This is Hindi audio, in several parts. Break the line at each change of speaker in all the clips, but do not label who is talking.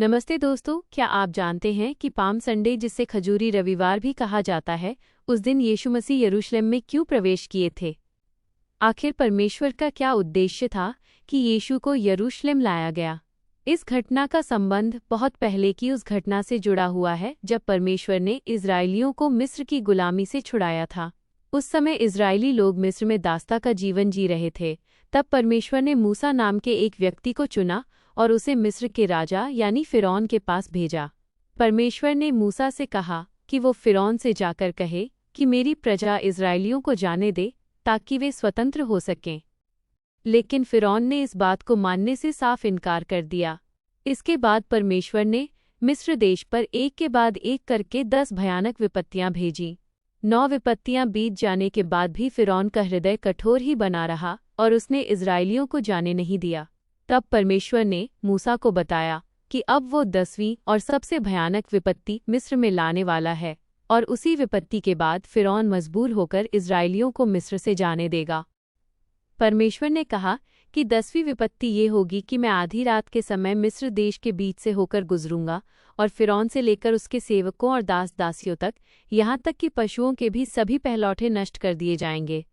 नमस्ते दोस्तों, क्या आप जानते हैं कि पाम संडे, जिसे खजूरी रविवार भी कहा जाता है, उस दिन यीशु मसीह यरूशलेम में क्यों प्रवेश किए थे? आखिर परमेश्वर का क्या उद्देश्य था कि यीशु को यरूशलेम लाया गया? इस घटना का संबंध बहुत पहले की उस घटना से जुड़ा हुआ है जब परमेश्वर ने इजरायलियों को मिस्र की गुलामी से छुड़ाया था। उस समय इजरायली लोग मिस्र में दास्ता का जीवन जी रहे थे। तब परमेश्वर ने मूसा नाम के एक व्यक्ति को चुना और उसे मिस्र के राजा यानी फिरौन के पास भेजा। परमेश्वर ने मूसा से कहा कि वो फिरौन से जाकर कहे कि मेरी प्रजा इजरायलियों को जाने दे ताकि वे स्वतंत्र हो सकें। लेकिन फिरौन ने इस बात को मानने से साफ इनकार कर दिया। इसके बाद परमेश्वर ने मिस्र देश पर एक के बाद एक करके 10 भयानक विपत्तियां भेजी। 9 विपत्तियां बीत जाने के बाद भी फिरौन का हृदय कठोर ही बना रहा और उसने इजरायलियों को जाने नहीं दिया। तब परमेश्वर ने मूसा को बताया कि अब वो 10वीं और सबसे भयानक विपत्ति मिस्र में लाने वाला है और उसी विपत्ति के बाद फिरौन मजबूर होकर इजरायलियों को मिस्र से जाने देगा। परमेश्वर ने कहा कि 10वीं विपत्ति ये होगी कि मैं आधी रात के समय मिस्र देश के बीच से होकर गुजरूंगा और फिरौन से लेकर उसके सेवकों और दास दासियों तक, यहाँ तक कि पशुओं के भी सभी पहलौठे नष्ट कर दिए जाएंगे।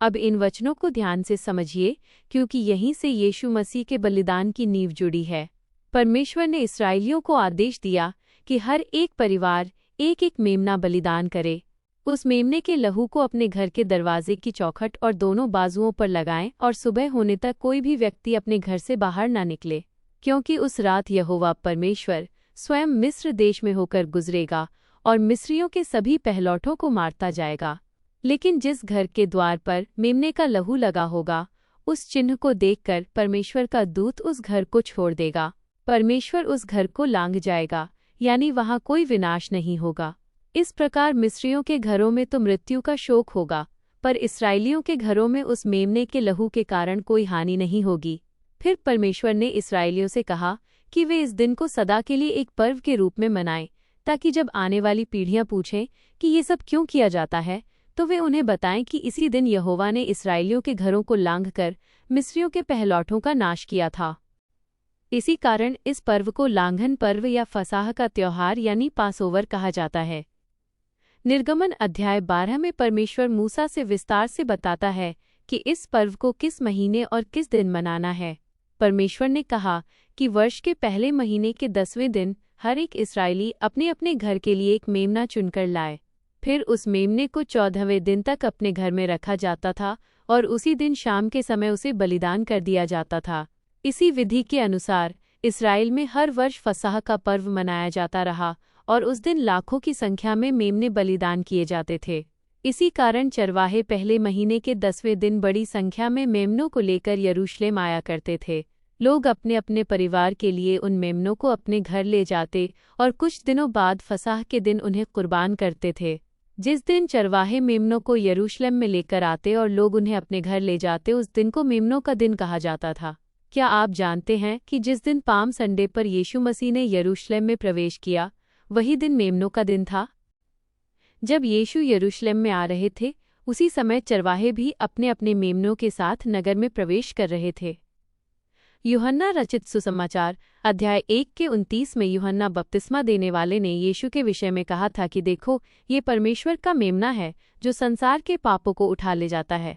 अब इन वचनों को ध्यान से समझिए, क्योंकि यहीं से यीशु मसीह के बलिदान की नींव जुड़ी है। परमेश्वर ने इस्राएलियों को आदेश दिया कि हर एक परिवार एक एक मेमना बलिदान करे। उस मेमने के लहू को अपने घर के दरवाजे की चौखट और दोनों बाजुओं पर लगाएं और सुबह होने तक कोई भी व्यक्ति अपने घर से बाहर न निकले, क्योंकि उस रात यहोवा परमेश्वर स्वयं मिस्र देश में होकर गुजरेगा और मिस्रियों के सभी पहलौठों को मारता जाएगा। लेकिन जिस घर के द्वार पर मेमने का लहू लगा होगा, उस चिन्ह को देखकर परमेश्वर का दूत उस घर को छोड़ देगा। परमेश्वर उस घर को लांघ जाएगा, यानी वहां कोई विनाश नहीं होगा। इस प्रकार मिस्रियों के घरों में तो मृत्यु का शोक होगा, पर इस्राएलियों के घरों में उस मेमने के लहू के कारण कोई हानि नहीं होगी। फिर परमेश्वर ने इस्राएलियों से कहा कि वे इस दिन को सदा के लिए एक पर्व के रूप में मनाएं, ताकि जब आने वाली पीढ़ियां पूछें कि ये सब क्यों किया जाता है, तो वे उन्हें बताएं कि इसी दिन यहोवा ने इस्राएलियों के घरों को लांघकर मिस्रियों के पहलौठों का नाश किया था। इसी कारण इस पर्व को लांघन पर्व या फसाह का त्योहार यानी पासओवर कहा जाता है। निर्गमन अध्याय 12 में परमेश्वर मूसा से विस्तार से बताता है कि इस पर्व को किस महीने और किस दिन मनाना है। परमेश्वर ने कहा कि वर्ष के पहले महीने के 10वें दिन हर एक इस्राएली अपने अपने घर के लिए एक मेमना चुनकर लाए। फिर उस मेमने को 14वें दिन तक अपने घर में रखा जाता था और उसी दिन शाम के समय उसे बलिदान कर दिया जाता था। इसी विधि के अनुसार इस्राएल में हर वर्ष फसह का पर्व मनाया जाता रहा और उस दिन लाखों की संख्या में मेमने बलिदान किए जाते थे। इसी कारण चरवाहे पहले महीने के 10वें दिन बड़ी संख्या में मेमनों को लेकर यरूशलेम आया करते थे। लोग अपने अपने परिवार के लिए उन मेमनों को अपने घर ले जाते और कुछ दिनों बाद फसह के दिन उन्हें कुर्बान करते थे। जिस दिन चरवाहे मेमनों को यरूशलेम में लेकर आते और लोग उन्हें अपने घर ले जाते, उस दिन को मेमनों का दिन कहा जाता था। क्या आप जानते हैं कि जिस दिन पाम संडे पर यीशु मसीह ने यरूशलेम में प्रवेश किया, वही दिन मेमनों का दिन था? जब यीशु यरूशलेम में आ रहे थे, उसी समय चरवाहे भी अपने अपने मेमनों के साथ नगर में प्रवेश कर रहे थे। यूहन्ना रचित सुसमाचार अध्याय 1 के 29 में यूहन्ना बपतिस्मा देने वाले ने यीशु के विषय में कहा था कि देखो, ये परमेश्वर का मेमना है जो संसार के पापों को उठा ले जाता है।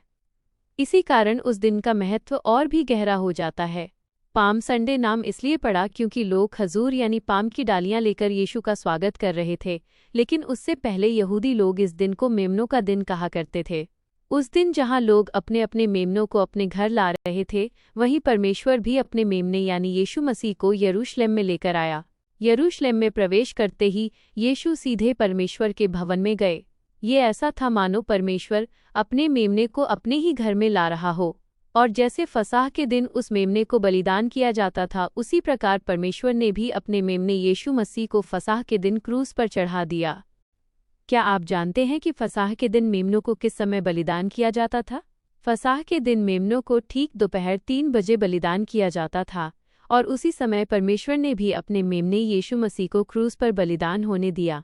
इसी कारण उस दिन का महत्व और भी गहरा हो जाता है। पाम संडे नाम इसलिए पड़ा क्योंकि लोग खजूर यानी पाम की डालियां लेकर यीशु का स्वागत कर रहे थे, लेकिन उससे पहले यहूदी लोग इस दिन को मेमनों का दिन कहा करते थे। उस दिन जहां लोग अपने अपने मेमनों को अपने घर ला रहे थे, वहीं परमेश्वर भी अपने मेमने यानी यीशु मसीह को यरूशलेम में लेकर आया। यरूशलेम में प्रवेश करते ही यीशु सीधे परमेश्वर के भवन में गए। ये ऐसा था मानो परमेश्वर अपने मेमने को अपने ही घर में ला रहा हो, और जैसे फसह के दिन उस मेमने को बलिदान किया जाता था, उसी प्रकार परमेश्वर ने भी अपने मेमने यीशु मसीह को फसह के दिन क्रूस पर चढ़ा दिया। क्या आप जानते हैं कि फसह के दिन मेमनों को किस समय बलिदान किया जाता था? फसह के दिन मेमनों को ठीक दोपहर 3 बजे बलिदान किया जाता था और उसी समय परमेश्वर ने भी अपने मेमने यीशु मसीह को क्रूस पर बलिदान होने दिया।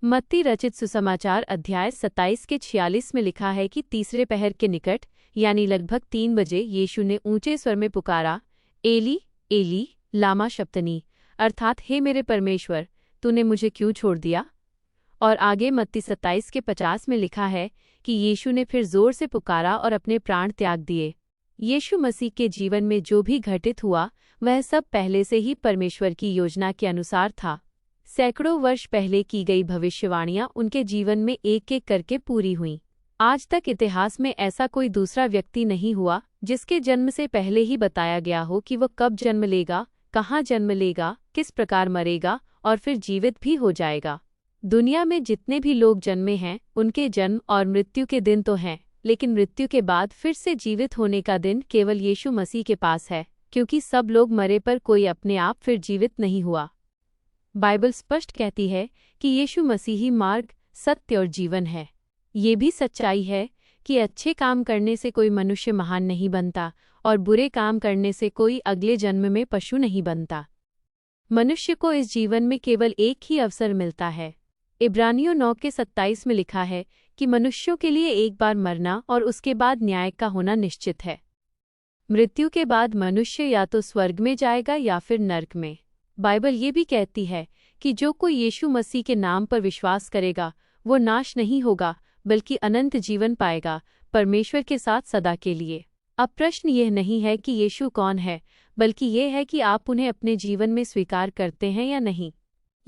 मत्ती रचित सुसमाचार अध्याय 27 के 46 में लिखा है कि तीसरे पहर के निकट यानी लगभग 3 बजे यीशु ने ऊंचे स्वर में पुकारा, एली एली लामा शब्तनी, अर्थात हे मेरे परमेश्वर, तूने मुझे क्यों छोड़ दिया। और आगे मत्ती 27:50 में लिखा है कि यीशु ने फिर जोर से पुकारा और अपने प्राण त्याग दिए। यीशु मसीह के जीवन में जो भी घटित हुआ वह सब पहले से ही परमेश्वर की योजना के अनुसार था। सैकड़ों वर्ष पहले की गई भविष्यवाणियां उनके जीवन में एक एक करके पूरी हुईं। आज तक इतिहास में ऐसा कोई दूसरा व्यक्ति नहीं हुआ जिसके जन्म से पहले ही बताया गया हो कि वह कब जन्म लेगा, कहाँ जन्म लेगा, किस प्रकार मरेगा और फिर जीवित भी हो जाएगा। दुनिया में जितने भी लोग जन्मे हैं उनके जन्म और मृत्यु के दिन तो हैं, लेकिन मृत्यु के बाद फिर से जीवित होने का दिन केवल यीशु मसीह के पास है, क्योंकि सब लोग मरे पर कोई अपने आप फिर जीवित नहीं हुआ। बाइबल स्पष्ट कहती है कि यीशु मसीह ही मार्ग, सत्य और जीवन है। ये भी सच्चाई है कि अच्छे काम करने से कोई मनुष्य महान नहीं बनता और बुरे काम करने से कोई अगले जन्म में पशु नहीं बनता। मनुष्य को इस जीवन में केवल एक ही अवसर मिलता है। इब्रानियों 9:27 में लिखा है कि मनुष्यों के लिए एक बार मरना और उसके बाद न्याय का होना निश्चित है। मृत्यु के बाद मनुष्य या तो स्वर्ग में जाएगा या फिर नरक में। बाइबल ये भी कहती है कि जो कोई यीशु मसीह के नाम पर विश्वास करेगा वो नाश नहीं होगा बल्कि अनंत जीवन पाएगा, परमेश्वर के साथ सदा के लिए। अब प्रश्न यह नहीं है कि यीशु कौन है, बल्कि यह है कि आप उन्हें अपने जीवन में स्वीकार करते हैं या नहीं।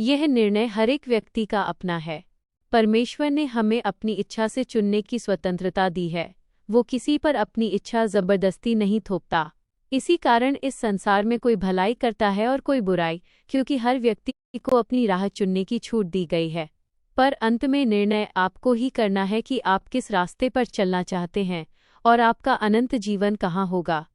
यह निर्णय हर एक व्यक्ति का अपना है। परमेश्वर ने हमें अपनी इच्छा से चुनने की स्वतंत्रता दी है। वो किसी पर अपनी इच्छा जबरदस्ती नहीं थोपता। इसी कारण इस संसार में कोई भलाई करता है और कोई बुराई, क्योंकि हर व्यक्ति को अपनी राह चुनने की छूट दी गई है। पर अंत में निर्णय आपको ही करना है कि आप किस रास्ते पर चलना चाहते हैं और आपका अनंत जीवन कहाँ होगा।